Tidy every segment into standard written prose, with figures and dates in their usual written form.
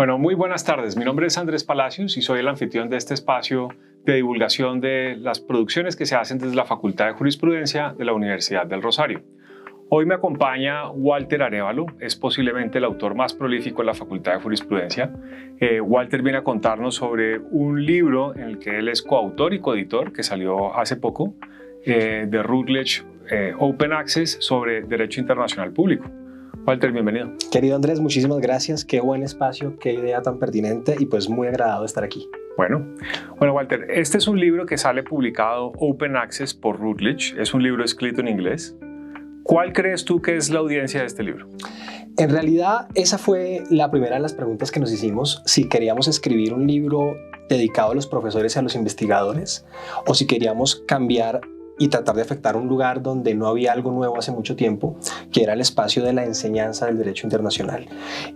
Bueno, muy buenas tardes. Mi nombre es Andrés Palacios y soy el anfitrión de este espacio de divulgación de las producciones que se hacen desde la Facultad de Jurisprudencia de la Universidad del Rosario. Hoy me acompaña Walter Arévalo, es posiblemente el autor más prolífico de la Facultad de Jurisprudencia. Walter viene a contarnos sobre un libro en el que él es coautor y coeditor, que salió hace poco, de Routledge Open Access sobre Derecho Internacional Público. Walter, bienvenido. Querido Andrés, muchísimas gracias. Qué buen espacio, qué idea tan pertinente y pues muy agradado de estar aquí. Bueno, Walter, este es un libro que sale publicado Open Access por Routledge. Es un libro escrito en inglés. ¿Cuál crees tú que es la audiencia de este libro? En realidad, esa fue la primera de las preguntas que nos hicimos, si queríamos escribir un libro dedicado a los profesores y a los investigadores, o si queríamos cambiar y tratar de afectar un lugar donde no había algo nuevo hace mucho tiempo, que era el espacio de la enseñanza del derecho internacional.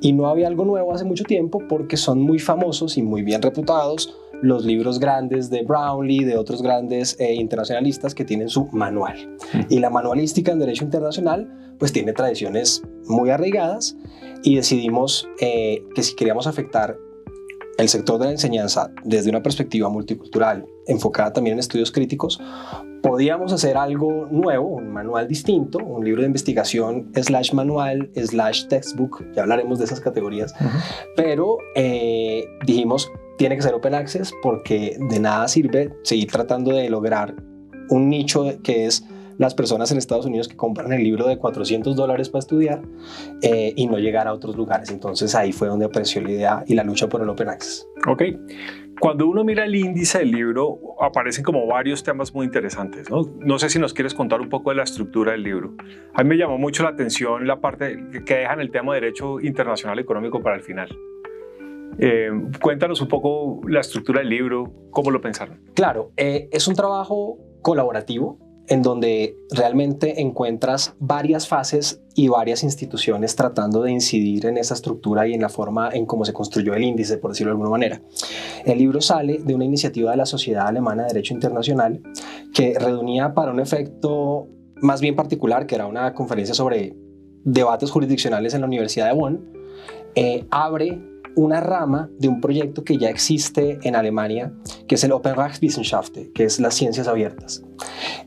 Y no había algo nuevo hace mucho tiempo porque son muy famosos y muy bien reputados los libros grandes de Brownlee, de otros grandes internacionalistas que tienen su manual. Y la manualística en derecho internacional pues tiene tradiciones muy arraigadas y decidimos que si queríamos afectar el sector de la enseñanza desde una perspectiva multicultural, enfocada también en estudios críticos, podíamos hacer algo nuevo, un manual distinto, un libro de investigación /manual /textbook, ya hablaremos de esas categorías, pero dijimos, tiene que ser Open Access porque de nada sirve seguir tratando de lograr un nicho que es las personas en Estados Unidos que compran el libro de $400 para estudiar y no llegar a otros lugares. Entonces ahí fue donde apareció la idea y la lucha por el Open Access. Ok. Cuando uno mira el índice del libro, aparecen como varios temas muy interesantes, ¿no? No sé si nos quieres contar un poco de la estructura del libro. A mí me llamó mucho la atención la parte que dejan el tema de derecho internacional económico para el final. Cuéntanos un poco la estructura del libro, cómo lo pensaron. Claro, es un trabajo colaborativo en donde realmente encuentras varias fases y varias instituciones tratando de incidir en esa estructura y en la forma en cómo se construyó el índice, por decirlo de alguna manera. El libro sale de una iniciativa de la Sociedad Alemana de Derecho Internacional que reunía para un efecto más bien particular, que era una conferencia sobre debates jurisdiccionales en la Universidad de Bonn, abre una rama de un proyecto que ya existe en Alemania, que es el Open Rechtswissenschaften, que es las ciencias abiertas.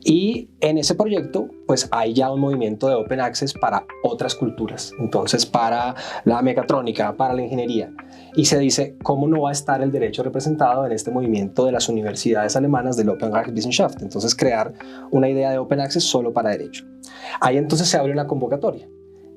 Y en ese proyecto, pues hay ya un movimiento de Open Access para otras culturas. Entonces, para la mecatrónica, para la ingeniería. Y se dice, ¿cómo no va a estar el derecho representado en este movimiento de las universidades alemanas del Open Rechtswissenschaften? Entonces, crear una idea de Open Access solo para derecho. Ahí entonces se abre una convocatoria.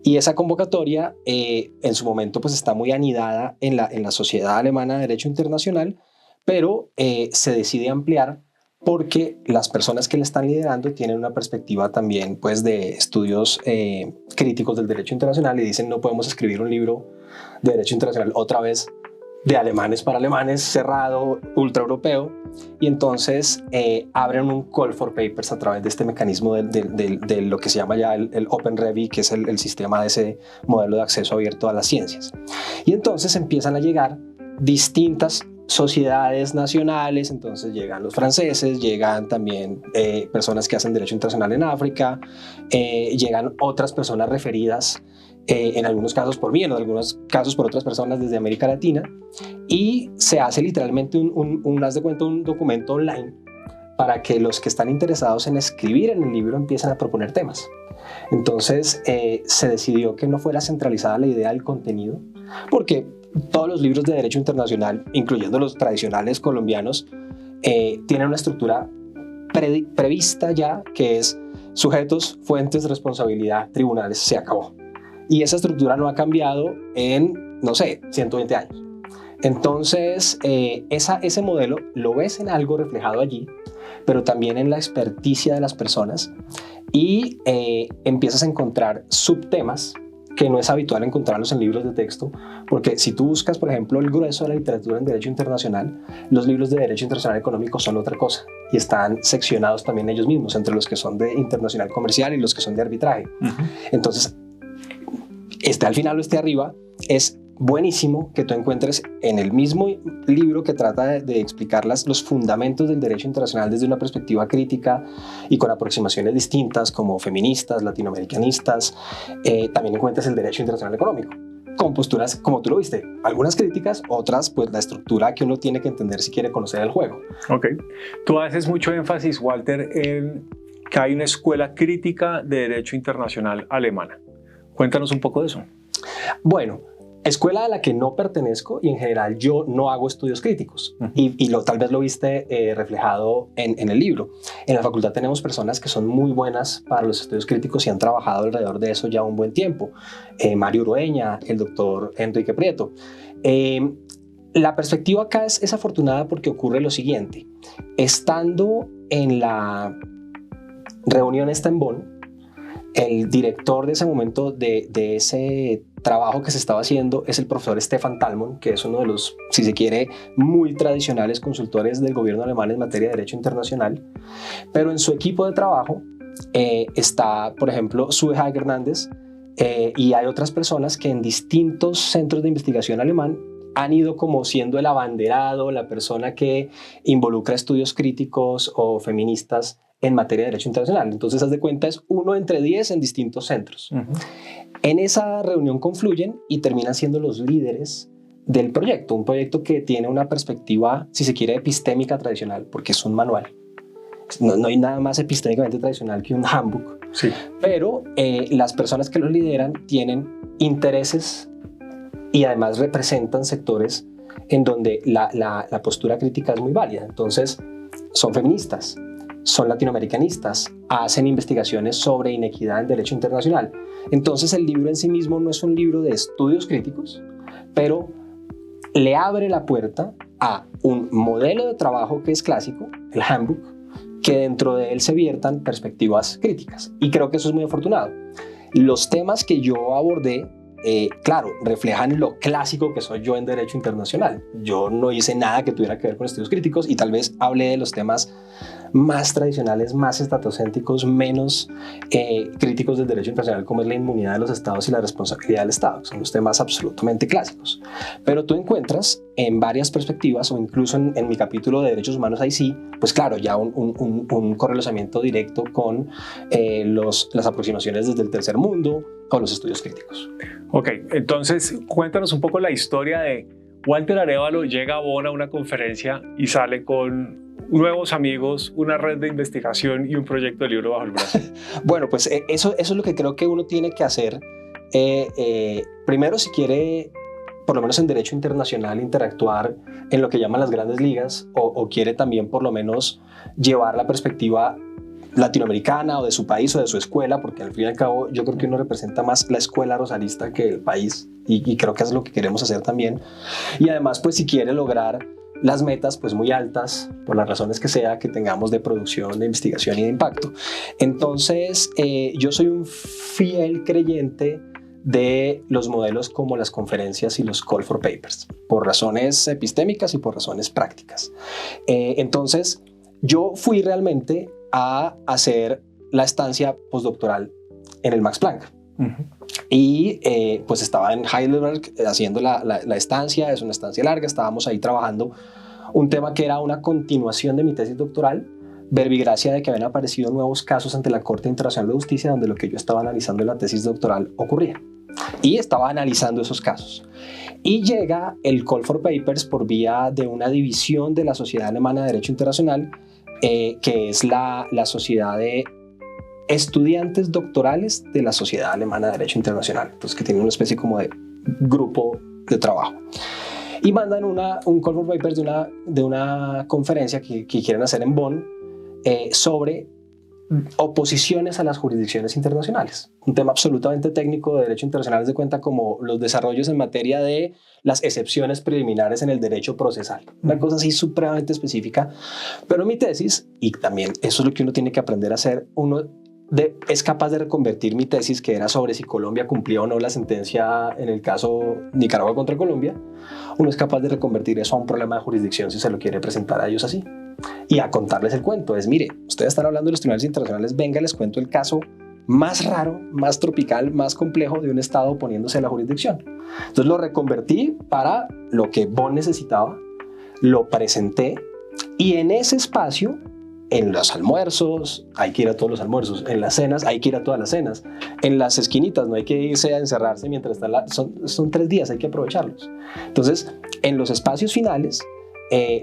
Y esa convocatoria en su momento pues está muy anidada en la Sociedad Alemana de Derecho Internacional, pero se decide ampliar porque las personas que la están liderando tienen una perspectiva también pues de estudios críticos del derecho internacional y dicen no podemos escribir un libro de derecho internacional otra vez de alemanes para alemanes, cerrado, ultra europeo, y entonces abren un call for papers a través de este mecanismo de lo que se llama ya el Open Revi, que es el sistema de ese modelo de acceso abierto a las ciencias. Y entonces empiezan a llegar distintas sociedades nacionales, entonces llegan los franceses, llegan también personas que hacen derecho internacional en África, llegan otras personas referidas en algunos casos por mí, en algunos casos por otras personas desde América Latina, y se hace literalmente haz de cuenta, un documento online para que los que están interesados en escribir en el libro empiecen a proponer temas. Entonces se decidió que no fuera centralizada la idea del contenido, porque todos los libros de derecho internacional, incluyendo los tradicionales colombianos, tienen una estructura prevista ya, que es sujetos, fuentes, responsabilidad, tribunales, se acabó. Y esa estructura no ha cambiado en, no sé, 120 años. Entonces, ese modelo lo ves en algo reflejado allí, pero también en la experticia de las personas y empiezas a encontrar subtemas que no es habitual encontrarlos en libros de texto, porque si tú buscas, por ejemplo, el grueso de la literatura en derecho internacional, los libros de derecho internacional económico son otra cosa y están seccionados también ellos mismos, entre los que son de internacional comercial y los que son de arbitraje. Entonces, esté al final o esté arriba, es buenísimo que tú encuentres en el mismo libro que trata de explicar los fundamentos del derecho internacional desde una perspectiva crítica y con aproximaciones distintas como feministas, latinoamericanistas, también encuentres el derecho internacional económico. con posturas, como tú lo viste, algunas críticas, otras pues la estructura que uno tiene que entender si quiere conocer el juego. Ok. Tú haces mucho énfasis, Walter, en que hay una escuela crítica de derecho internacional alemana. Cuéntanos un poco de eso. Bueno, escuela a la que no pertenezco y en general yo no hago estudios críticos y tal vez lo viste reflejado en el libro. En la facultad tenemos personas que son muy buenas para los estudios críticos y han trabajado alrededor de eso ya un buen tiempo. Mario Urueña, el doctor Enrique Prieto. La perspectiva acá es afortunada porque ocurre lo siguiente. Estando en la reunión esta en Bonn, el director de ese momento de ese trabajo que se estaba haciendo es el profesor Stefan Talmon, que es uno de los, si se quiere, muy tradicionales consultores del gobierno alemán en materia de derecho internacional. Pero en su equipo de trabajo está, por ejemplo, Sue Haig Hernández y hay otras personas que en distintos centros de investigación alemán han ido como siendo el abanderado, la persona que involucra estudios críticos o feministas en materia de derecho internacional. Entonces, haz de cuenta, es 1 entre 10 en distintos centros. En esa reunión confluyen y terminan siendo los líderes del proyecto, un proyecto que tiene una perspectiva, si se quiere, epistémica tradicional, porque es un manual. No hay nada más epistémicamente tradicional que un handbook. Sí. Pero las personas que lo lideran tienen intereses y además representan sectores en donde la postura crítica es muy válida. Entonces, son feministas, son latinoamericanistas, hacen investigaciones sobre inequidad en derecho internacional. Entonces el libro en sí mismo no es un libro de estudios críticos, pero le abre la puerta a un modelo de trabajo que es clásico, el handbook, que dentro de él se viertan perspectivas críticas. Y creo que eso es muy afortunado. Los temas que yo abordé, claro, reflejan lo clásico que soy yo en derecho internacional. Yo no hice nada que tuviera que ver con estudios críticos y tal vez hablé de los temas más tradicionales, más estatocéntricos, menos críticos del derecho internacional, como es la inmunidad de los estados y la responsabilidad del estado, que son los temas absolutamente clásicos. Pero tú encuentras en varias perspectivas, o incluso en mi capítulo de derechos humanos, ahí sí, pues claro, ya un correlacionamiento directo con las aproximaciones desde el tercer mundo o los estudios críticos. Ok, entonces cuéntanos un poco la historia de Walter Arévalo. Llega a Bonn a una conferencia y sale con nuevos amigos, una red de investigación y un proyecto de libro bajo el brazo. Bueno, pues eso es lo que creo que uno tiene que hacer. Primero, si quiere, por lo menos en derecho internacional, interactuar en lo que llaman las grandes ligas o quiere también por lo menos llevar la perspectiva latinoamericana o de su país o de su escuela, porque al fin y al cabo yo creo que uno representa más la escuela rosarista que el país y creo que es lo que queremos hacer también. Y además, pues si quiere lograr las metas pues muy altas, por las razones que sea, que tengamos de producción, de investigación y de impacto. Entonces, yo soy un fiel creyente de los modelos como las conferencias y los call for papers, por razones epistémicas y por razones prácticas. Entonces, yo fui realmente a hacer la estancia postdoctoral en el Max Planck. Y pues estaba en Heidelberg haciendo la estancia. Es una estancia larga, estábamos ahí trabajando un tema que era una continuación de mi tesis doctoral, verbigracia de que habían aparecido nuevos casos ante la Corte Internacional de Justicia donde lo que yo estaba analizando en la tesis doctoral ocurría, y estaba analizando esos casos. Y llega el Call for Papers por vía de una división de la Sociedad Alemana de Derecho Internacional, que es la sociedad de estudiantes doctorales de la Sociedad Alemana de Derecho Internacional, entonces que tiene una especie como de grupo de trabajo. Y mandan un call for papers de una conferencia que quieren hacer en Bonn sobre oposiciones a las jurisdicciones internacionales. Un tema absolutamente técnico de derecho internacional, de cuenta como los desarrollos en materia de las excepciones preliminares en el derecho procesal. Una cosa así supremamente específica. Pero mi tesis, y también eso es lo que uno tiene que aprender a hacer, es capaz de reconvertir mi tesis, que era sobre si Colombia cumplía o no la sentencia en el caso Nicaragua contra Colombia. Uno es capaz de reconvertir eso a un problema de jurisdicción si se lo quiere presentar a ellos así. Y a contarles el cuento. Mire, ustedes están hablando de los tribunales internacionales, venga, les cuento el caso más raro, más tropical, más complejo de un estado oponiéndose a la jurisdicción. Entonces lo reconvertí para lo que Bonn necesitaba, lo presenté y en ese espacio en los almuerzos hay que ir a todos los almuerzos, en las cenas hay que ir a todas las cenas, en las esquinitas no hay que irse a encerrarse mientras está son 3 días, hay que aprovecharlos. Entonces, en los espacios finales,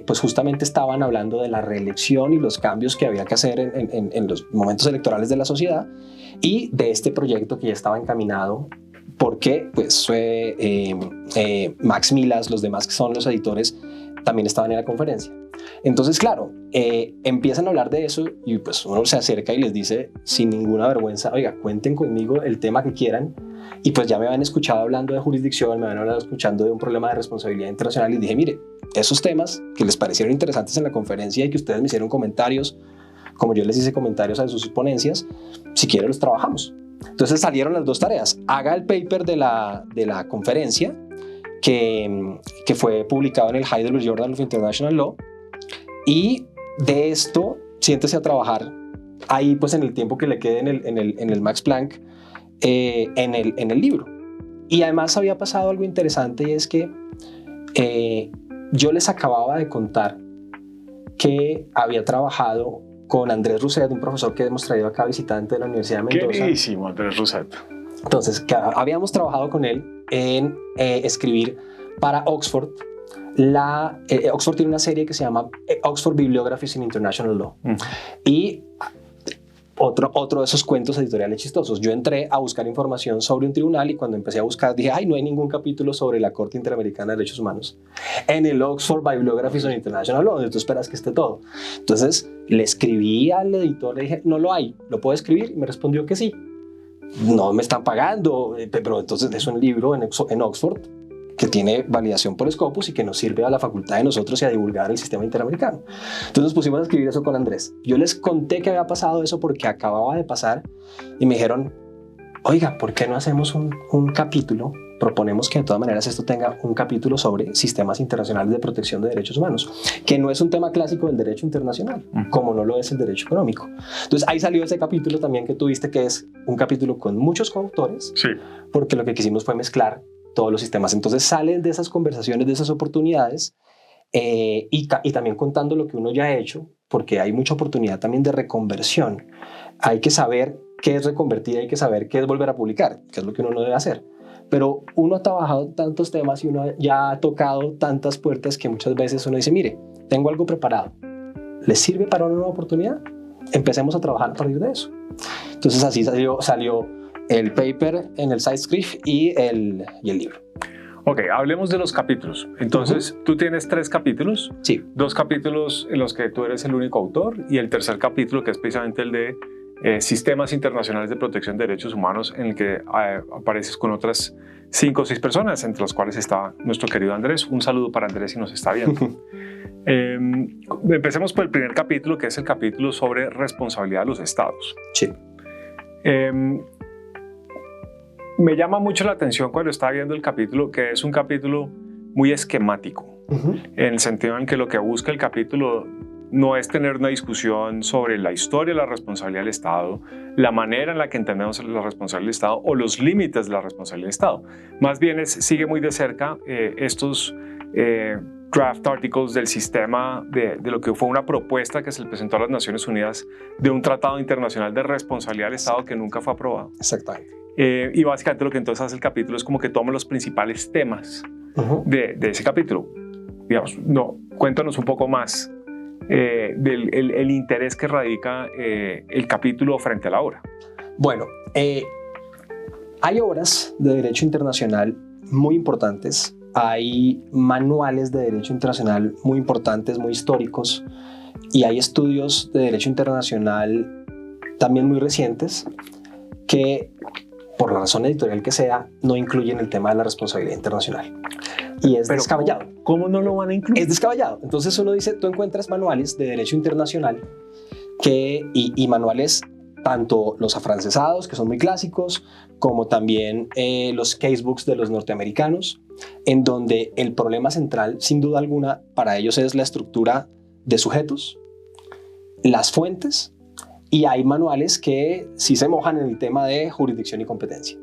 pues justamente estaban hablando de la reelección y los cambios que había que hacer en los momentos electorales de la sociedad y de este proyecto que ya estaba encaminado porque pues Max Milas, los demás que son los editores, también estaban en la conferencia. Entonces, claro, empiezan a hablar de eso y pues uno se acerca y les dice sin ninguna vergüenza, oiga, cuenten conmigo el tema que quieran. Y pues ya me habían escuchado hablando de jurisdicción, me habían escuchando de un problema de responsabilidad internacional y dije, mire, esos temas que les parecieron interesantes en la conferencia y que ustedes me hicieron comentarios, como yo les hice comentarios a sus ponencias, si quieren los trabajamos. Entonces salieron las 2 tareas. Haga el paper de la conferencia que fue publicado en el Heidelberg Journal of International Law y de esto siéntese a trabajar ahí pues en el tiempo que le quede en el Max Planck en el libro. Y además había pasado algo interesante y es que yo les acababa de contar que había trabajado con Andrés Rousset, un profesor que hemos traído acá visitante de la Universidad de Mendoza. Queridísimo Andrés Rousset. Entonces, que habíamos trabajado con él en escribir para Oxford. Oxford tiene una serie que se llama Oxford Bibliographies in International Law. Y otro de esos cuentos editoriales chistosos. Yo entré a buscar información sobre un tribunal y cuando empecé a buscar dije, ay, no hay ningún capítulo sobre la Corte Interamericana de Derechos Humanos en el Oxford Bibliographies on International Law, donde tú esperas que esté todo. Entonces le escribí al editor, le dije, no lo hay, ¿lo puedo escribir? Y me respondió que sí. No me están pagando, pero entonces es un libro en Oxford que tiene validación por Scopus y que nos sirve a la facultad de nosotros y a divulgar el sistema interamericano. Entonces nos pusimos a escribir eso con Andrés. Yo les conté que había pasado eso porque acababa de pasar y me dijeron, oiga, ¿por qué no hacemos un capítulo? Proponemos que de todas maneras esto tenga un capítulo sobre sistemas internacionales de protección de derechos humanos, que no es un tema clásico del derecho internacional, como no lo es el derecho económico. Entonces ahí salió ese capítulo también que tuviste, que es un capítulo con muchos coautores, sí, porque lo que quisimos fue mezclar todos los sistemas. Entonces salen de esas conversaciones, de esas oportunidades y también contando lo que uno ya ha hecho, porque hay mucha oportunidad también de reconversión. Hay que saber qué es reconvertir, hay que saber qué es volver a publicar, que es lo que uno no debe hacer. Pero uno ha trabajado tantos temas y uno ya ha tocado tantas puertas que muchas veces uno dice, mire, tengo algo preparado, ¿les sirve para una nueva oportunidad? Empecemos a trabajar a partir de eso. Entonces así salió el paper en el SciScript y el libro. Ok, hablemos de los capítulos. Entonces, tú tienes 3 capítulos. Sí. 2 capítulos en los que tú eres el único autor y el tercer capítulo que es precisamente el de Sistemas Internacionales de Protección de Derechos Humanos, en el que apareces con otras 5 o 6 personas, entre las cuales está nuestro querido Andrés. Un saludo para Andrés si nos está viendo. Empecemos por el primer capítulo, que es el capítulo sobre responsabilidad de los estados. Sí. Me llama mucho la atención cuando estaba viendo el capítulo, que es un capítulo muy esquemático, en el sentido en que lo que busca el capítulo no es tener una discusión sobre la historia de la responsabilidad del Estado, la manera en la que entendemos la responsabilidad del Estado o los límites de la responsabilidad del Estado. Más bien sigue muy de cerca estos draft articles del sistema de lo que fue una propuesta que se le presentó a las Naciones Unidas de un tratado internacional de responsabilidad del Estado que nunca fue aprobado. Exactamente. Y básicamente lo que entonces hace el capítulo es como que toma los principales temas de ese capítulo. Digamos, cuéntanos un poco más del interés que radica el capítulo frente a la obra. Bueno, hay obras de derecho internacional muy importantes, hay manuales de derecho internacional muy importantes, muy históricos, y hay estudios de derecho internacional también muy recientes que, por la razón editorial que sea, no incluyen el tema de la responsabilidad internacional. Y es descabellado. ¿Cómo no lo van a incluir? Es descabellado. Entonces uno dice, tú encuentras manuales de derecho internacional y manuales tanto los afrancesados, que son muy clásicos, como también los casebooks de los norteamericanos, en donde el problema central, sin duda alguna, para ellos es la estructura de sujetos, las fuentes, y hay manuales que sí se mojan en el tema de jurisdicción y competencia.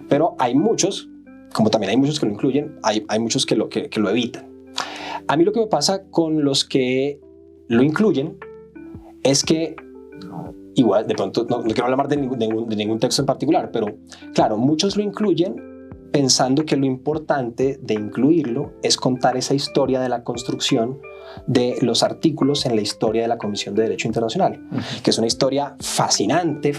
Pero hay muchos, como también hay muchos que lo incluyen, hay muchos que lo evitan. A mí lo que me pasa con los que lo incluyen es que, igual, de pronto, no quiero hablar de ningún texto en particular, pero claro, muchos lo incluyen pensando que lo importante de incluirlo es contar esa historia de la construcción de los artículos en la historia de la Comisión de Derecho Internacional, que es una historia fascinante.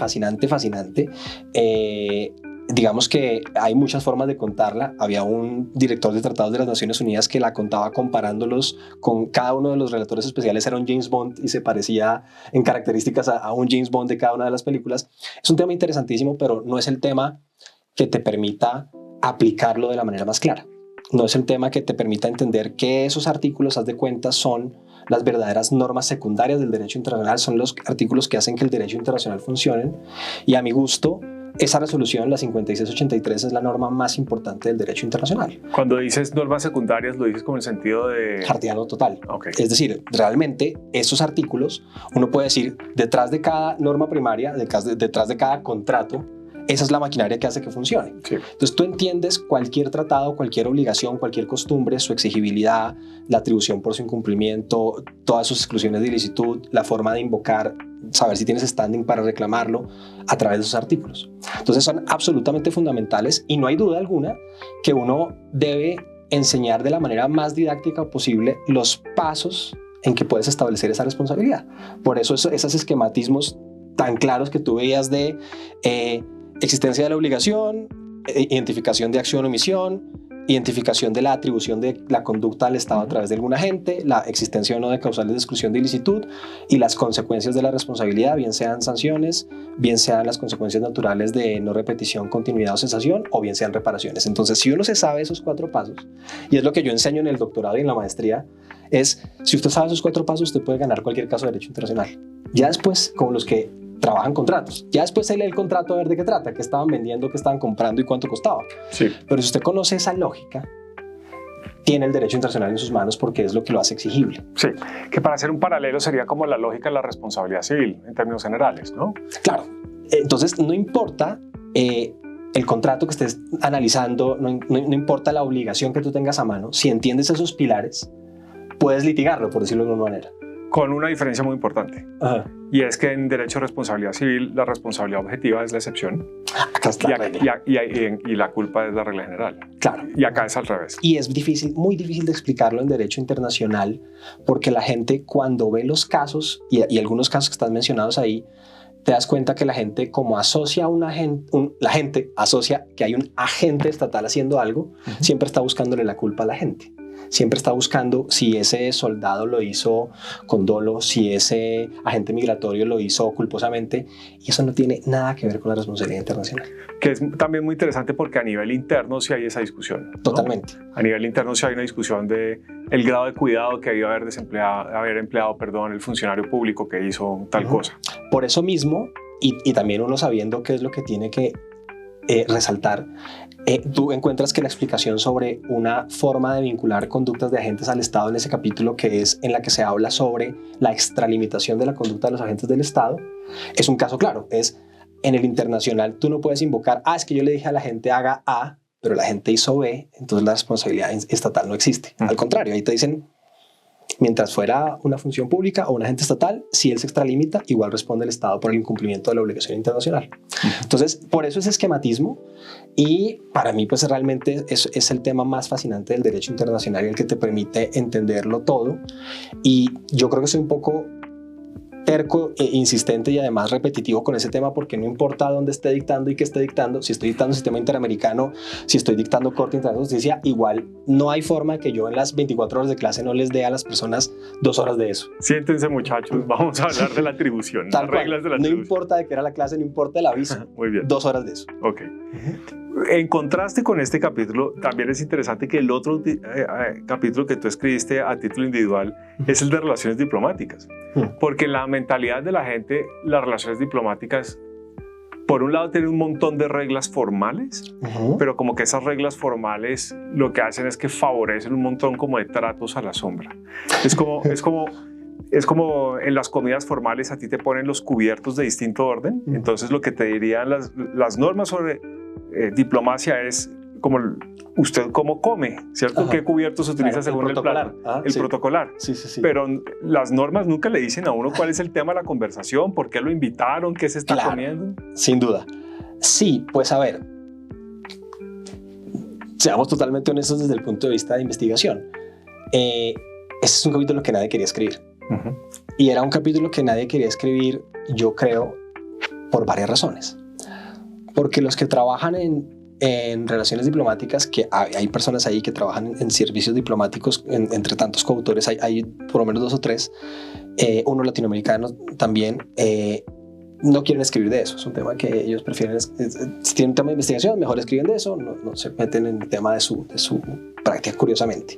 Digamos que hay muchas formas de contarla. Había un director de tratados de las Naciones Unidas que la contaba comparándolos con cada uno de los relatores especiales. Era un James Bond y se parecía en características a un James Bond de cada una de las películas. Es un tema interesantísimo, pero no es el tema que te permita aplicarlo de la manera más clara. No es el tema que te permita entender que esos artículos, haz de cuenta, son las verdaderas normas secundarias del derecho internacional, son los artículos que hacen que el derecho internacional funcione. Y a mi gusto, esa resolución, la 5683, es la norma más importante del derecho internacional. Cuando dices normas secundarias, lo dices como en el sentido de... Hartiano total. Okay. Es decir, realmente esos artículos, uno puede decir, detrás de cada norma primaria, detrás de cada contrato, esa es la maquinaria que hace que funcione. Sí. Entonces tú entiendes cualquier tratado, cualquier obligación, cualquier costumbre, su exigibilidad, la atribución por su incumplimiento, todas sus exclusiones de ilicitud, la forma de invocar, saber si tienes standing para reclamarlo a través de esos artículos. Entonces son absolutamente fundamentales y no hay duda alguna que uno debe enseñar de la manera más didáctica posible los pasos en que puedes establecer esa responsabilidad. Por eso esos esquematismos tan claros que tú veías de existencia de la obligación, identificación de acción o omisión, identificación de la atribución de la conducta al Estado a través de algún agente, la existencia o no de causales de exclusión de ilicitud y las consecuencias de la responsabilidad, bien sean sanciones, bien sean las consecuencias naturales de no repetición, continuidad o cesación, o bien sean reparaciones. Entonces, si uno se sabe esos 4 pasos, y es lo que yo enseño en el doctorado y en la maestría, es, si usted sabe esos 4 pasos, usted puede ganar cualquier caso de derecho internacional. Ya después, como los que trabajan contratos. Ya después se lee el contrato a ver de qué trata, qué estaban vendiendo, qué estaban comprando y cuánto costaba. Sí. Pero si usted conoce esa lógica, tiene el derecho internacional en sus manos porque es lo que lo hace exigible. Sí, que para hacer un paralelo sería como la lógica de la responsabilidad civil en términos generales, ¿no? Claro. Entonces, no importa el contrato que estés analizando, no importa la obligación que tú tengas a mano, si entiendes esos pilares, puedes litigarlo, por decirlo de alguna manera. Con una diferencia muy importante. Ajá. Y es que en derecho de responsabilidad civil, la responsabilidad objetiva es la excepción. Acá está la regla. Y la culpa es la regla general. Claro. Y acá es al revés. Y es difícil, muy difícil de explicarlo en derecho internacional, porque la gente cuando ve los casos, y algunos casos que están mencionados ahí, te das cuenta que la gente como asocia la gente asocia que hay un agente estatal haciendo algo, siempre está buscándole la culpa a la gente. Siempre está buscando si ese soldado lo hizo con dolo, si ese agente migratorio lo hizo culposamente, y eso no tiene nada que ver con la responsabilidad internacional. Que es también muy interesante porque a nivel interno sí hay esa discusión, ¿no? Totalmente. A nivel interno sí hay una discusión de el grado de cuidado que debió haber empleado el funcionario público que hizo tal cosa. Por eso mismo, y también uno sabiendo qué es lo que tiene que resaltar, tú encuentras que la explicación sobre una forma de vincular conductas de agentes al Estado en ese capítulo, que es en la que se habla sobre la extralimitación de la conducta de los agentes del Estado, es un caso claro. Es en el internacional tú no puedes invocar, es que yo le dije a la gente haga A, pero la gente hizo B, entonces la responsabilidad estatal no existe. Al contrario, ahí te dicen, mientras fuera una función pública o un agente estatal, si él se extralimita, igual responde el Estado por el incumplimiento de la obligación internacional. Entonces, por eso ese esquematismo, y para mí pues realmente es el tema más fascinante del derecho internacional y el que te permite entenderlo todo. Y yo creo que soy un poco terco e insistente y además repetitivo con ese tema, porque no importa dónde esté dictando y qué esté dictando, si estoy dictando sistema interamericano, si estoy dictando Corte Internacional de Justicia, igual no hay forma que yo en las 24 horas de clase no les dé a las personas 2 horas de eso. Siéntense, muchachos, vamos a hablar de la atribución, las reglas de la atribución. No importa de qué era la clase, no importa el aviso. Muy bien. 2 horas de eso. Ok. En contraste con este capítulo, también es interesante que el otro capítulo que tú escribiste a título individual es el de relaciones diplomáticas. Porque en la mentalidad de la gente, las relaciones diplomáticas, por un lado, tienen un montón de reglas formales, pero como que esas reglas formales lo que hacen es que favorecen un montón como de tratos a la sombra. Es como en las comidas formales a ti te ponen los cubiertos de distinto orden. Entonces lo que te dirían las normas sobre diplomacia es usted cómo come, ¿cierto? Ajá. ¿Qué cubiertos utiliza Claro, según el plato? El sí. protocolar. Sí, sí, sí. Pero las normas nunca le dicen a uno cuál es el tema de la conversación, por qué lo invitaron, qué se está Claro, comiendo. sin duda. Sí, pues a ver, seamos totalmente honestos desde el punto de vista de investigación. Ese es un capítulo que nadie quería escribir. Uh-huh. Y era un capítulo que nadie quería escribir, yo creo, por varias razones. Porque los que trabajan en relaciones diplomáticas, que hay personas ahí que trabajan en servicios diplomáticos, entre tantos coautores, hay por lo menos 2 o 3, uno latinoamericano también, no quieren escribir de eso. Es un tema que ellos prefieren, si tienen un tema de investigación, mejor escriben de eso, no se meten en el tema de su práctica, curiosamente.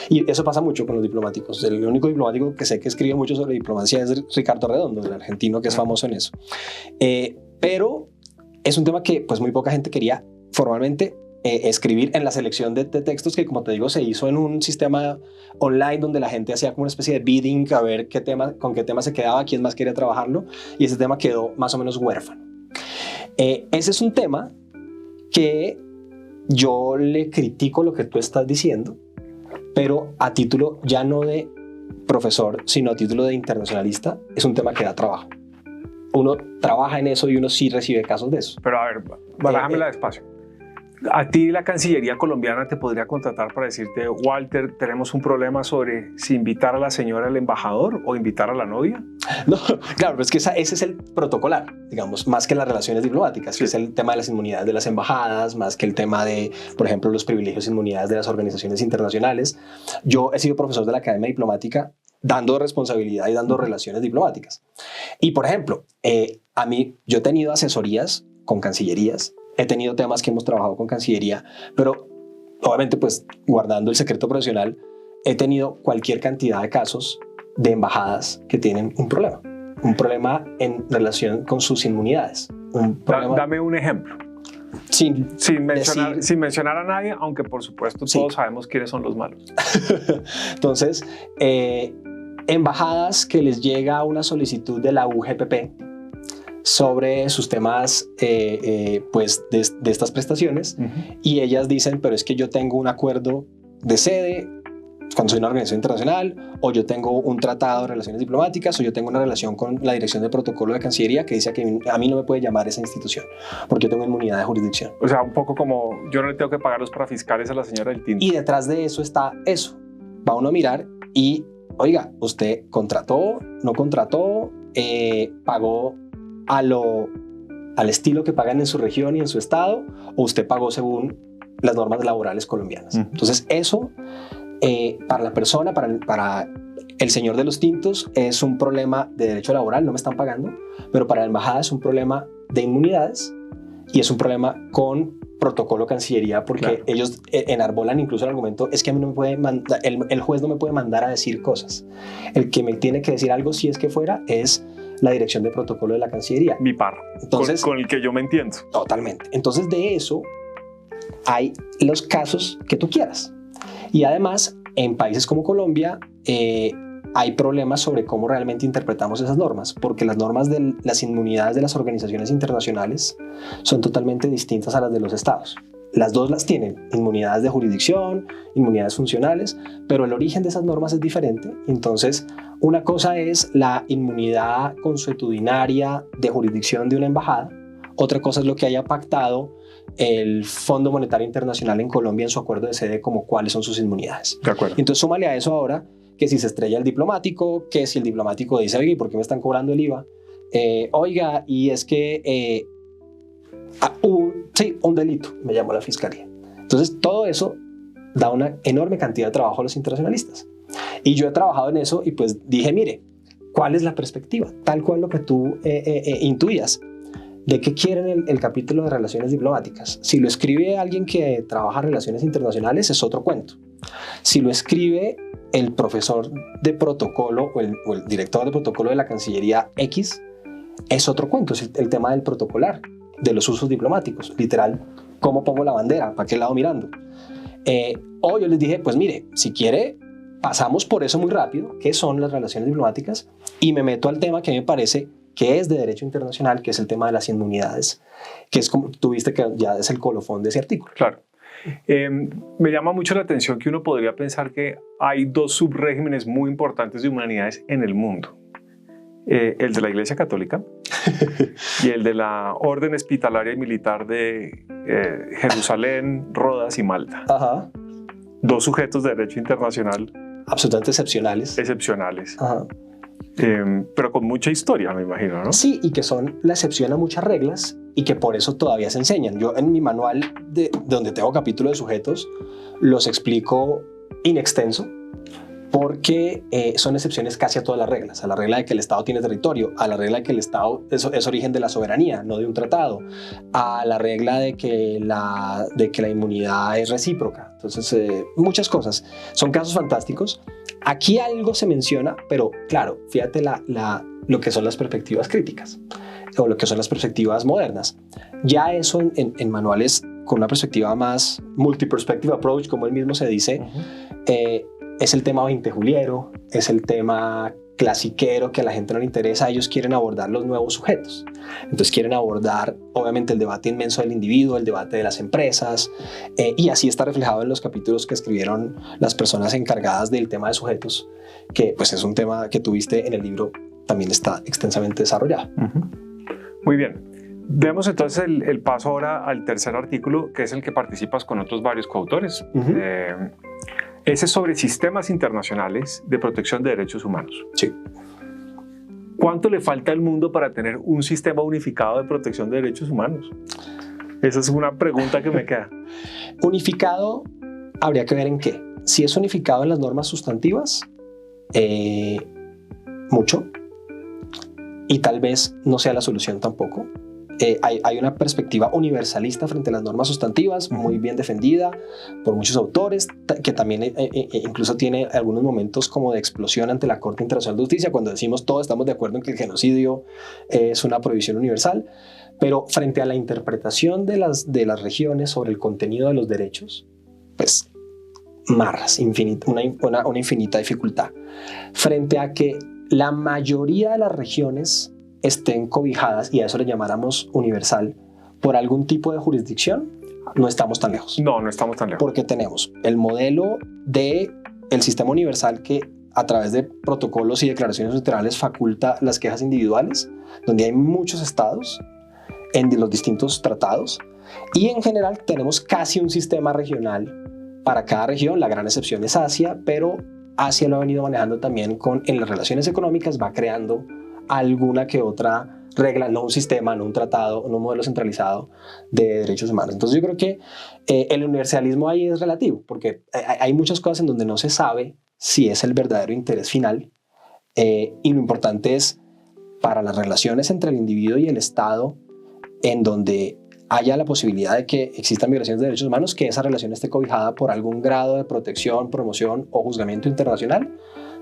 Y eso pasa mucho con los diplomáticos. El único diplomático que sé que escribe mucho sobre diplomacia es Ricardo Redondo, el argentino, que es famoso en eso. Pero es un tema que pues muy poca gente quería formalmente escribir en la selección de textos que, como te digo, se hizo en un sistema online donde la gente hacía como una especie de bidding a ver con qué tema se quedaba, quién más quería trabajarlo, y ese tema quedó más o menos huérfano. Ese es un tema que yo le critico lo que tú estás diciendo, pero a título ya no de profesor, sino a título de internacionalista, es un tema que da trabajo. Uno trabaja en eso y uno sí recibe casos de eso. Pero a ver, barájamela despacio. A ti la Cancillería colombiana te podría contratar para decirte, Walter, tenemos un problema sobre si invitar a la señora al embajador o invitar a la novia. No, claro, pero es que ese es el protocolar, digamos, más que las relaciones diplomáticas, que es el tema de las inmunidades de las embajadas, más que el tema de, por ejemplo, los privilegios e inmunidades de las organizaciones internacionales. Yo he sido profesor de la Academia Diplomática dando responsabilidad y dando relaciones diplomáticas. Y, por ejemplo, yo he tenido asesorías con cancillerías, he tenido temas que hemos trabajado con Cancillería, pero obviamente pues guardando el secreto profesional, he tenido cualquier cantidad de casos de embajadas que tienen un problema en relación con sus inmunidades. Dame un ejemplo. Sin mencionar a nadie, aunque por supuesto todos sabemos quiénes son los malos. Entonces, embajadas que les llega una solicitud de la UGPP sobre sus temas pues de estas prestaciones, y ellas dicen, pero es que yo tengo un acuerdo de sede cuando soy una organización internacional, o yo tengo un tratado de relaciones diplomáticas, o yo tengo una relación con la dirección de protocolo de Cancillería que dice que a mí no me puede llamar esa institución porque yo tengo inmunidad de jurisdicción. O sea, un poco como yo no le tengo que pagar los parafiscales a la señora del tinto. Y detrás de eso está eso. Va uno a mirar y, oiga, usted contrató, no contrató, pagó al estilo que pagan en su región y en su estado, o usted pagó según las normas laborales colombianas. Entonces eso para la persona, para el señor de los tintos, es un problema de derecho laboral, no me están pagando, pero para la embajada es un problema de inmunidades y es un problema con protocolo Cancillería, porque ellos enarbolan incluso el argumento, es que a mí no me puede mandar, el juez no me puede mandar a decir cosas. El que me tiene que decir algo, si es que fuera, es la dirección de protocolo de la Cancillería. Mi par. Entonces, con el que yo me entiendo. Totalmente. Entonces, de eso hay los casos que tú quieras. Y además, en países como Colombia, hay problemas sobre cómo realmente interpretamos esas normas, porque las normas de las inmunidades de las organizaciones internacionales son totalmente distintas a las de los estados. Las dos las tienen, inmunidades de jurisdicción, inmunidades funcionales, pero el origen de esas normas es diferente. Entonces, una cosa es la inmunidad consuetudinaria de jurisdicción de una embajada, otra cosa es lo que haya pactado el Fondo Monetario Internacional en Colombia en su acuerdo de sede, como cuáles son sus inmunidades. De acuerdo. Entonces, súmale a eso ahora que si se estrella el diplomático, que si el diplomático dice, oye, ¿por qué me están cobrando el IVA? Oiga, y es que un delito, me llamó la fiscalía. Entonces, todo eso da una enorme cantidad de trabajo a los internacionalistas. Y yo he trabajado en eso y pues dije, mire, ¿cuál es la perspectiva? Tal cual lo que tú intuías. ¿De qué quieren el capítulo de relaciones diplomáticas? Si lo escribe alguien que trabaja en relaciones internacionales, es otro cuento. Si lo escribe el profesor de protocolo o el director de protocolo de la Cancillería X, es otro cuento. Es el tema del protocolar, de los usos diplomáticos. Literal, ¿cómo pongo la bandera? ¿Para qué lado mirando? O yo les dije, pues mire, si quiere, pasamos por eso muy rápido, qué son las relaciones diplomáticas, y me meto al tema que me parece que es de derecho internacional, que es el tema de las inmunidades, que es como tú viste que ya es el colofón de ese artículo. Claro. Me llama mucho la atención que uno podría pensar que hay dos subregímenes muy importantes de humanidades en el mundo. El de la Iglesia Católica y el de la Orden Hospitalaria y Militar de Jerusalén, Rodas y Malta. Ajá. Dos sujetos de derecho internacional Absolutamente excepcionales. Excepcionales. Ajá. Pero con mucha historia, me imagino, ¿no? Sí, y que son la excepción a muchas reglas y que por eso todavía se enseñan. Yo en mi manual, donde tengo capítulo de sujetos, los explico in extenso, porque son excepciones casi a todas las reglas, a la regla de que el Estado tiene territorio, a la regla de que el Estado es origen de la soberanía, no de un tratado, a la regla de que la inmunidad es recíproca. Entonces, muchas cosas. Son casos fantásticos. Aquí algo se menciona, pero claro, fíjate lo que son las perspectivas críticas o lo que son las perspectivas modernas. Ya eso en manuales con una perspectiva más multi-perspective approach, como él mismo se dice, es el tema veintejuliero, es el tema clasiquero que a la gente no le interesa. Ellos quieren abordar los nuevos sujetos. Entonces quieren abordar, obviamente, el debate inmenso del individuo, el debate de las empresas, y así está reflejado en los capítulos que escribieron las personas encargadas del tema de sujetos, que pues es un tema que tuviste en el libro, también está extensamente desarrollado. Muy bien. Demos entonces el paso ahora al tercer artículo, que es el que participas con otros varios coautores. Ese es sobre sistemas internacionales de protección de derechos humanos. Sí. ¿Cuánto le falta al mundo para tener un sistema unificado de protección de derechos humanos? Esa es una pregunta que me queda. Unificado, habría que ver en qué. Si es unificado en las normas sustantivas, mucho. Y tal vez no sea la solución tampoco. Hay una perspectiva universalista frente a las normas sustantivas, muy bien defendida por muchos autores, que también incluso tiene algunos momentos como de explosión ante la Corte Internacional de Justicia, cuando decimos todos estamos de acuerdo en que el genocidio es una prohibición universal, pero frente a la interpretación de las regiones sobre el contenido de los derechos, pues marras, una infinita dificultad. Frente a que la mayoría de las regiones estén cobijadas, y a eso le llamáramos universal, por algún tipo de jurisdicción, no estamos tan lejos. No estamos tan lejos. Porque tenemos el modelo del sistema universal que a través de protocolos y declaraciones unilaterales faculta las quejas individuales, donde hay muchos estados en los distintos tratados, y en general tenemos casi un sistema regional para cada región. La gran excepción es Asia, pero Asia lo ha venido manejando también en las relaciones económicas, va creando alguna que otra regla, no un sistema, no un tratado, no un modelo centralizado de derechos humanos. Entonces yo creo que el universalismo ahí es relativo, porque hay muchas cosas en donde no se sabe si es el verdadero interés final, y lo importante es para las relaciones entre el individuo y el Estado, en donde haya la posibilidad de que existan violaciones de derechos humanos, que esa relación esté cobijada por algún grado de protección, promoción o juzgamiento internacional.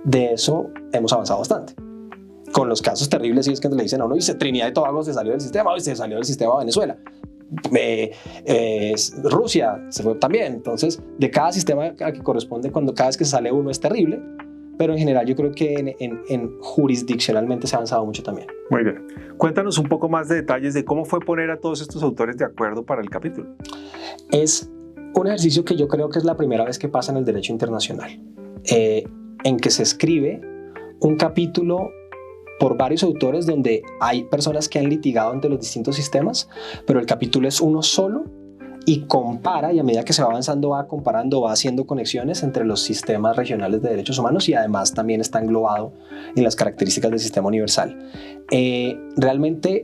De eso hemos avanzado bastante. Con los casos terribles, y es que le dicen a uno, dice, Trinidad y Tobago se salió del sistema, hoy se salió del sistema Venezuela. Rusia se fue también. Entonces, de cada sistema a que corresponde, cada vez que se sale uno es terrible, pero en general yo creo que jurisdiccionalmente se ha avanzado mucho también. Muy bien. Cuéntanos un poco más de detalles de cómo fue poner a todos estos autores de acuerdo para el capítulo. Es un ejercicio que yo creo que es la primera vez que pasa en el derecho internacional, en que se escribe un capítulo por varios autores donde hay personas que han litigado entre los distintos sistemas, pero el capítulo es uno solo y compara, y a medida que se va avanzando va comparando, va haciendo conexiones entre los sistemas regionales de derechos humanos, y además también está englobado en las características del sistema universal. Realmente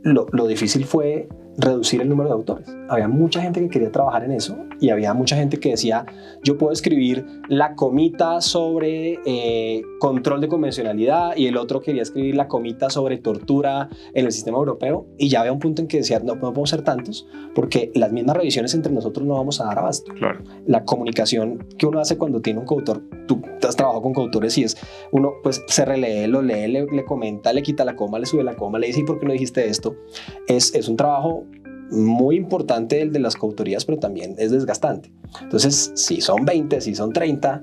lo difícil fue reducir el número de autores. Había mucha gente que quería trabajar en eso, y había mucha gente que decía, yo puedo escribir la comita sobre control de convencionalidad, y el otro quería escribir la comita sobre tortura en el sistema europeo, y ya había un punto en que decía, no podemos ser tantos, porque las mismas revisiones entre nosotros no vamos a dar abasto. Claro. La comunicación que uno hace cuando tiene un coautor, tú has trabajado con coautores, y es uno pues se relee, lo lee, le comenta, le quita la coma, le sube la coma, le dice, ¿y por qué no dijiste esto? Es un trabajo muy importante el de las coautorías, pero también es desgastante. Entonces, si son 20, si son 30,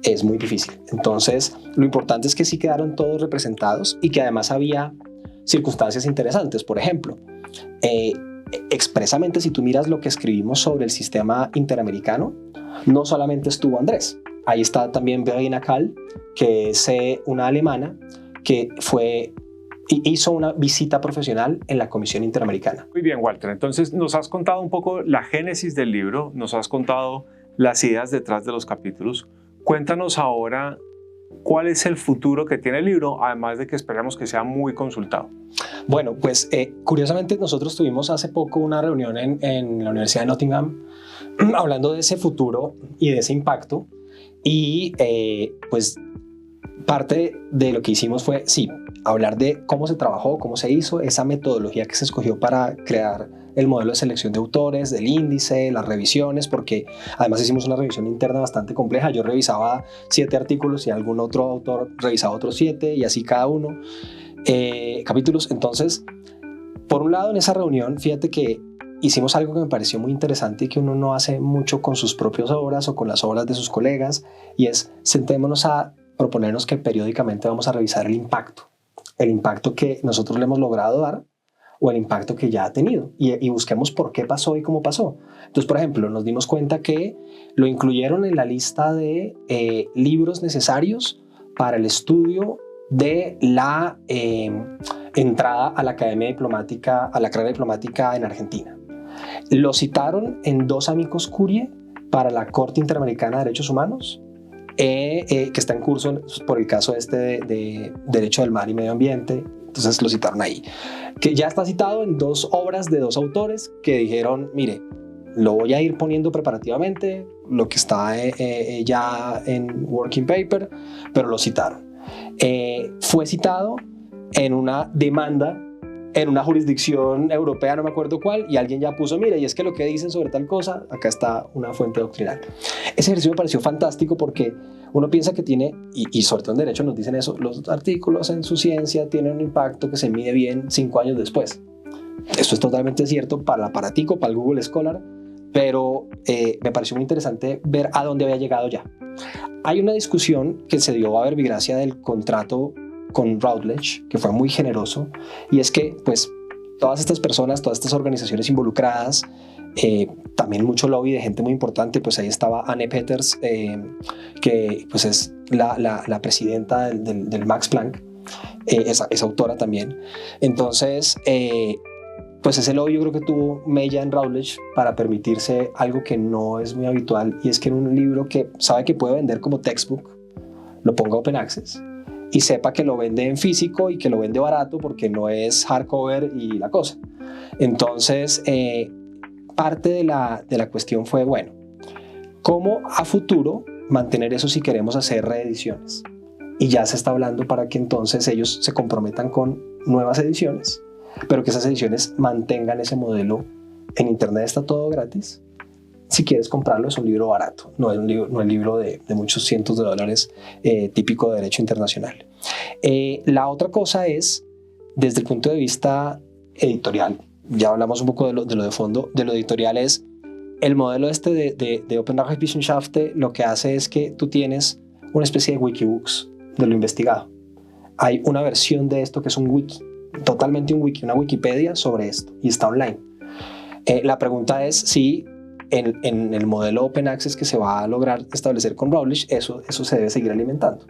es muy difícil. Entonces, lo importante es que sí quedaron todos representados y que además había circunstancias interesantes. Por ejemplo, expresamente, si tú miras lo que escribimos sobre el sistema interamericano, no solamente estuvo Andrés. Ahí está también Verena Kahl, que es una alemana que hizo una visita profesional en la Comisión Interamericana. Muy bien, Walter. Entonces nos has contado un poco la génesis del libro, nos has contado las ideas detrás de los capítulos. Cuéntanos ahora cuál es el futuro que tiene el libro, además de que esperamos que sea muy consultado. Bueno, pues curiosamente nosotros tuvimos hace poco una reunión en la Universidad de Nottingham hablando de ese futuro y de ese impacto, y pues parte de lo que hicimos fue, sí, hablar de cómo se trabajó, cómo se hizo, esa metodología que se escogió para crear el modelo de selección de autores, del índice, las revisiones, porque además hicimos una revisión interna bastante compleja. Yo revisaba 7 artículos y algún otro autor revisaba otros 7 y así cada uno, capítulos. Entonces, por un lado, en esa reunión, fíjate que hicimos algo que me pareció muy interesante y que uno no hace mucho con sus propias obras o con las obras de sus colegas, y es sentémonos a proponernos que periódicamente vamos a revisar el impacto que nosotros le hemos logrado dar o el impacto que ya ha tenido, y busquemos por qué pasó y cómo pasó. Entonces, por ejemplo, nos dimos cuenta que lo incluyeron en la lista de libros necesarios para el estudio de la entrada a la Academia Diplomática, a la carrera diplomática en Argentina. Lo citaron en 2 amicus curiae para la Corte Interamericana de Derechos Humanos, que está en curso por el caso de Derecho del Mar y Medio Ambiente. Entonces lo citaron ahí, que ya está citado en 2 obras de 2 autores que dijeron, mire, lo voy a ir poniendo preparativamente, lo que está ya en working paper, pero lo citaron. Fue citado en una demanda en una jurisdicción europea, no me acuerdo cuál, y alguien ya puso, mire, y es que lo que dicen sobre tal cosa, acá está una fuente doctrinal. Ese ejercicio me pareció fantástico porque uno piensa que tiene, y sobre todo en derecho nos dicen eso, los artículos en su ciencia tienen un impacto que se mide bien 5 años después. Esto es totalmente cierto para el aparatico, para el Google Scholar, pero me pareció muy interesante ver a dónde había llegado ya. Hay una discusión que se dio a verbigracia del contrato con Routledge, que fue muy generoso, y es que pues todas estas personas, todas estas organizaciones involucradas, también mucho lobby de gente muy importante, pues ahí estaba Anne Peters, que pues es la presidenta del Max Planck, esa autora también. Entonces, pues ese lobby yo creo que tuvo mella en Routledge para permitirse algo que no es muy habitual, y es que en un libro que sabe que puede vender como textbook, lo ponga open access y sepa que lo vende en físico y que lo vende barato porque no es hardcover y la cosa. Entonces, parte de la cuestión fue, bueno, ¿cómo a futuro mantener eso si queremos hacer reediciones? Y ya se está hablando para que entonces ellos se comprometan con nuevas ediciones, pero que esas ediciones mantengan ese modelo. En internet está todo gratis. Si quieres comprarlo, es un libro barato, no es un libro de muchos cientos de dólares, típico de derecho internacional. La otra cosa es, desde el punto de vista editorial, ya hablamos un poco de lo de fondo, de lo editorial es el modelo de Open Data Wissenschaft. Lo que hace es que tú tienes una especie de wikibooks de lo investigado. Hay una versión de esto que es un wiki, totalmente un wiki, una Wikipedia sobre esto, y está online. La pregunta es si en el modelo Open Access que se va a lograr establecer con Routledge, eso se debe seguir alimentando.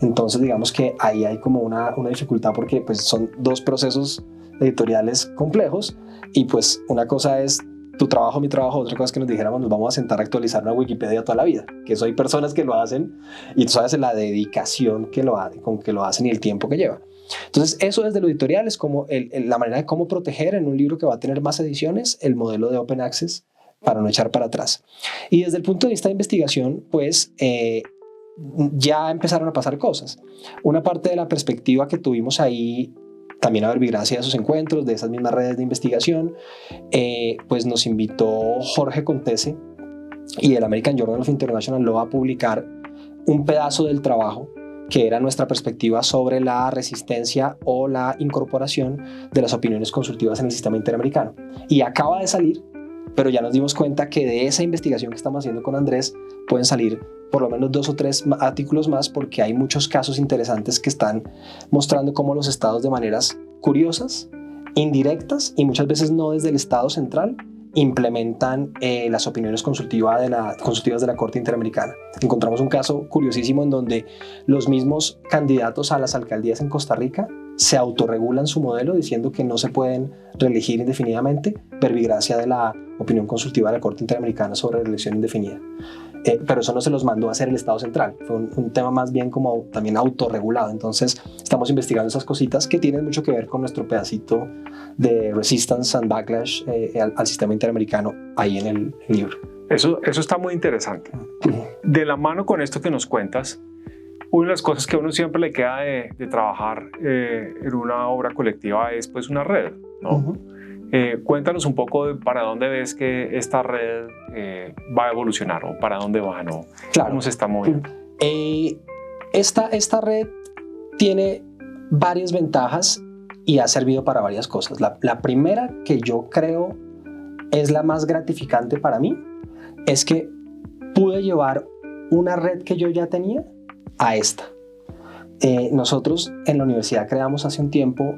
Entonces digamos que ahí hay como una dificultad, porque pues son 2 procesos editoriales complejos, y pues una cosa es tu trabajo, mi trabajo, otra cosa es que nos dijéramos nos vamos a sentar a actualizar una Wikipedia toda la vida, que eso hay personas que lo hacen y tú sabes la dedicación con que lo hacen y el tiempo que lleva. Entonces eso desde lo editorial es como la manera de cómo proteger en un libro que va a tener más ediciones el modelo de Open Access para no echar para atrás. Y desde el punto de vista de investigación, pues ya empezaron a pasar cosas. Una parte de la perspectiva que tuvimos ahí, también a verbigracia de esos encuentros, de esas mismas redes de investigación, pues nos invitó Jorge Contese y el American Journal of International Law a publicar un pedazo del trabajo que era nuestra perspectiva sobre la resistencia o la incorporación de las opiniones consultivas en el sistema interamericano. Y acaba de salir, pero ya nos dimos cuenta que de esa investigación que estamos haciendo con Andrés pueden salir por lo menos 2 o 3 artículos más, porque hay muchos casos interesantes que están mostrando cómo los estados de maneras curiosas indirectas y muchas veces no desde el Estado central, implementan las opiniones consultivas de la Corte Interamericana. Encontramos un caso curiosísimo en donde los mismos candidatos a las alcaldías en Costa Rica se autorregulan su modelo diciendo que no se pueden reelegir indefinidamente, verbigracia de la opinión consultiva de la Corte Interamericana sobre reelección indefinida. Pero eso no se los mandó a hacer el Estado central, fue un tema más bien como también autorregulado. Entonces estamos investigando esas cositas que tienen mucho que ver con nuestro pedacito de resistance and backlash al sistema interamericano ahí en el libro. Eso está muy interesante. De la mano con esto que nos cuentas, una de las cosas que a uno siempre le queda de trabajar en una obra colectiva es pues una red, ¿no? Cuéntanos un poco de para dónde ves que esta red va a evolucionar o para dónde va, ¿no? Claro. ¿Cómo se está moviendo? Esta red tiene varias ventajas y ha servido para varias cosas. La primera, que yo creo es la más gratificante para mí, es que pude llevar una red que yo ya tenía a esta. Nosotros en la universidad creamos hace un tiempo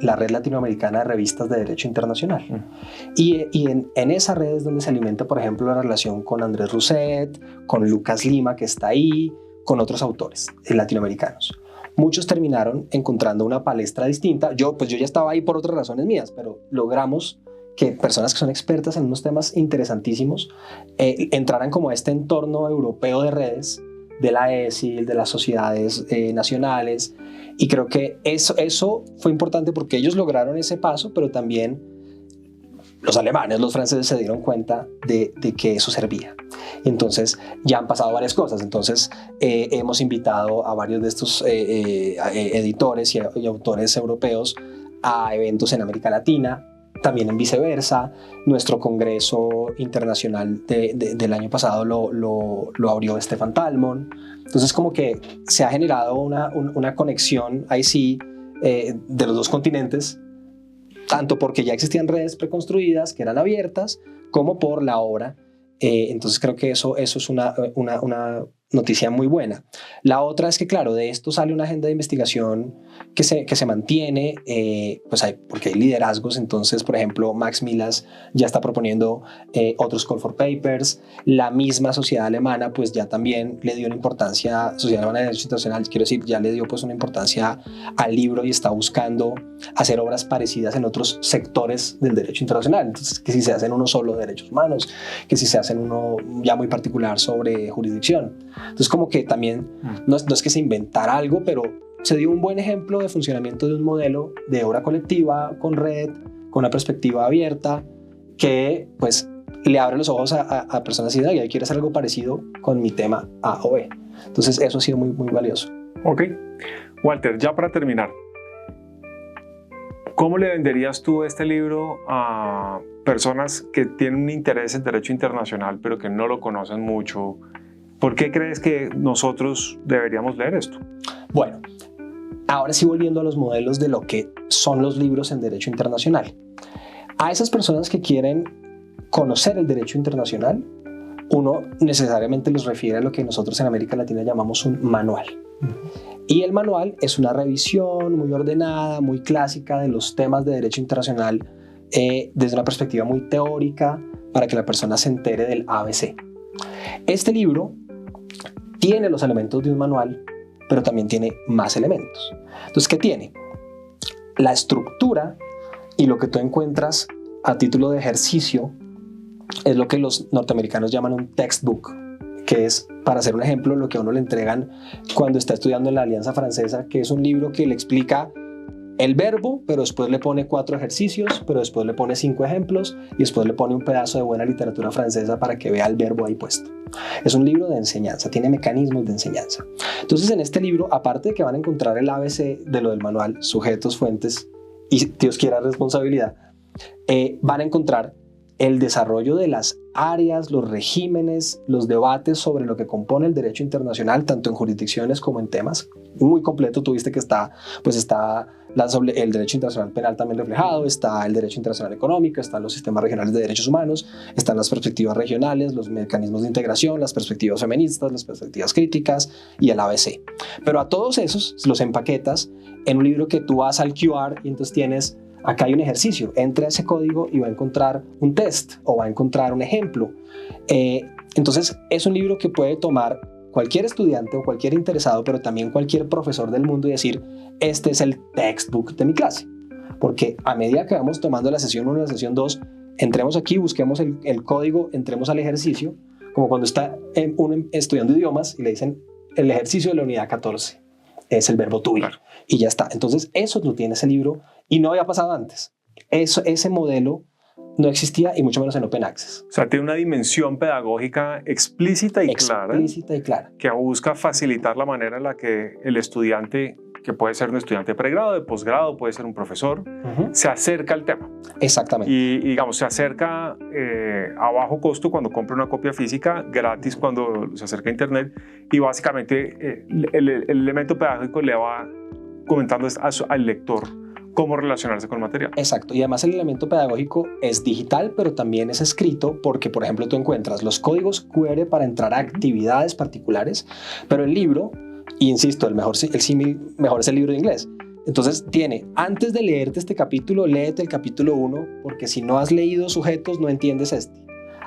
la Red Latinoamericana de Revistas de Derecho Internacional. Y en esa red es donde se alimenta, por ejemplo, la relación con Andrés Rousset, con Lucas Lima, que está ahí, con otros autores latinoamericanos. Muchos terminaron encontrando una palestra distinta. Yo ya estaba ahí por otras razones mías, pero logramos que personas que son expertas en unos temas interesantísimos entraran como a este entorno europeo de redes, de la ESIL, de las sociedades nacionales, y creo que eso fue importante porque ellos lograron ese paso, pero también los alemanes, los franceses se dieron cuenta de que eso servía. Entonces ya han pasado varias cosas. Entonces hemos invitado a varios de estos editores y autores europeos a eventos en América Latina, también en viceversa. Nuestro congreso internacional del año pasado lo abrió Stefan Talmon. Entonces como que se ha generado una conexión ahí sí de los dos continentes, tanto porque ya existían redes preconstruidas que eran abiertas, como por la obra. Entonces creo que eso es una noticia muy buena. La otra es que, claro, de esto sale una agenda de investigación que se mantiene, porque hay liderazgos. Entonces, por ejemplo, Max Milas ya está proponiendo otros call for papers. La misma sociedad alemana pues ya también le dio una importancia, Sociedad Alemana de Derecho Internacional, quiero decir, ya le dio pues una importancia al libro y está buscando hacer obras parecidas en otros sectores del derecho internacional. Entonces, que si se hacen uno solo de derechos humanos, que si se hacen uno ya muy particular sobre jurisdicción. Entonces como que también no es que se inventara algo, pero se dio un buen ejemplo de funcionamiento de un modelo de obra colectiva con red, con una perspectiva abierta, que pues le abre los ojos a personas y yo quiero hacer algo parecido con mi tema A o B. Entonces eso ha sido muy, muy valioso. Ok. Walter, ya para terminar, ¿cómo le venderías tú este libro a personas que tienen un interés en derecho internacional pero que no lo conocen mucho? ¿Por qué crees que nosotros deberíamos leer esto? Bueno, ahora sí, volviendo a los modelos de lo que son los libros en derecho internacional. A esas personas que quieren conocer el derecho internacional, uno necesariamente los refiere a lo que nosotros en América Latina llamamos un manual. Y el manual es una revisión muy ordenada, muy clásica de los temas de derecho internacional desde una perspectiva muy teórica para que la persona se entere del ABC. Este libro tiene los elementos de un manual, pero también tiene más elementos. Entonces, ¿qué tiene? La estructura y lo que tú encuentras a título de ejercicio es lo que los norteamericanos llaman un textbook, que es, para hacer un ejemplo, lo que a uno le entregan cuando está estudiando en la Alianza Francesa, que es un libro que le explica el verbo, pero después le pone 4 ejercicios, pero después le pone 5 ejemplos y después le pone un pedazo de buena literatura francesa para que vea el verbo ahí puesto. Es un libro de enseñanza, tiene mecanismos de enseñanza. Entonces, en este libro, aparte de que van a encontrar el ABC de lo del manual, sujetos, fuentes y, Dios quiera, responsabilidad, van a encontrar el desarrollo de las áreas, los regímenes, los debates sobre lo que compone el derecho internacional, tanto en jurisdicciones como en temas. Muy completo. Tuviste que está el derecho internacional penal también reflejado, está el derecho internacional económico, están los sistemas regionales de derechos humanos, están las perspectivas regionales, los mecanismos de integración, las perspectivas feministas, las perspectivas críticas y el ABC. Pero a todos esos los empaquetas en un libro que tú vas al QR y entonces tienes acá hay un ejercicio, entre a ese código y va a encontrar un test o va a encontrar un ejemplo. Entonces es un libro que puede tomar cualquier estudiante o cualquier interesado, pero también cualquier profesor del mundo y decir, este es el textbook de mi clase. Porque a medida que vamos tomando la sesión 1 y la sesión 2, entremos aquí, busquemos el código, entremos al ejercicio, como cuando está uno estudiando idiomas y le dicen el ejercicio de la unidad 14, es el verbo to be, claro. Y ya está. Entonces eso lo tiene ese libro y no había pasado antes. Ese modelo no existía y mucho menos en Open Access. O sea, tiene una dimensión pedagógica explícita y clara que busca facilitar la manera en la que el estudiante, que puede ser un estudiante de pregrado, de posgrado, puede ser un profesor, se acerca al tema. Exactamente. Y digamos, se acerca a bajo costo cuando compra una copia física, gratis cuando se acerca a internet, y básicamente el elemento pedagógico le va comentando al lector cómo relacionarse con el material. Exacto, y además el elemento pedagógico es digital, pero también es escrito porque, por ejemplo, tú encuentras los códigos QR para entrar a actividades particulares, pero el libro, insisto, el símil mejor es el libro de inglés. Entonces tiene, antes de leerte este capítulo, léete el capítulo 1, porque si no has leído sujetos, no entiendes este.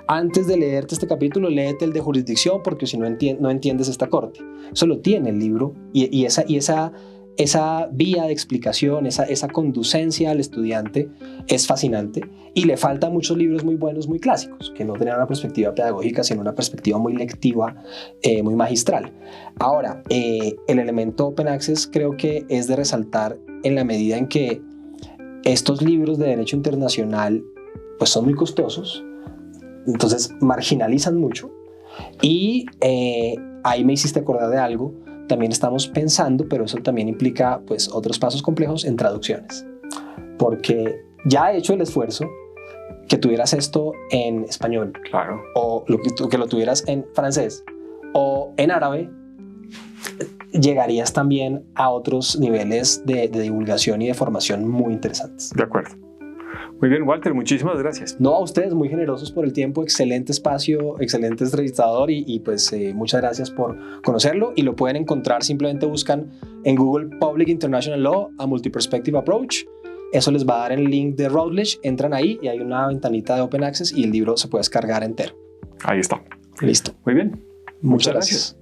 Antes de leerte este capítulo, léete el de jurisdicción, porque si no entiendes esta corte. Eso lo tiene el libro y esa vía de explicación, esa conducencia al estudiante es fascinante y le faltan muchos libros muy buenos, muy clásicos, que no tenían una perspectiva pedagógica, sino una perspectiva muy lectiva, muy magistral. Ahora, el elemento Open Access creo que es de resaltar en la medida en que estos libros de derecho internacional pues son muy costosos, entonces marginalizan mucho y ahí me hiciste acordar de algo. También estamos pensando, pero eso también implica pues otros pasos complejos en traducciones, porque ya he hecho el esfuerzo que tuvieras esto en español, claro, o que lo tuvieras en francés o en árabe, llegarías también a otros niveles de divulgación y de formación muy interesantes. De acuerdo. Muy bien, Walter, muchísimas gracias. No, a ustedes, muy generosos por el tiempo, excelente espacio, excelente entrevistador y pues muchas gracias por conocerlo y lo pueden encontrar, simplemente buscan en Google Public International Law a Multi-Perspective Approach, eso les va a dar el link de Routledge, entran ahí y hay una ventanita de Open Access y el libro se puede descargar entero. Ahí está. Listo. Muy bien. Muchas gracias.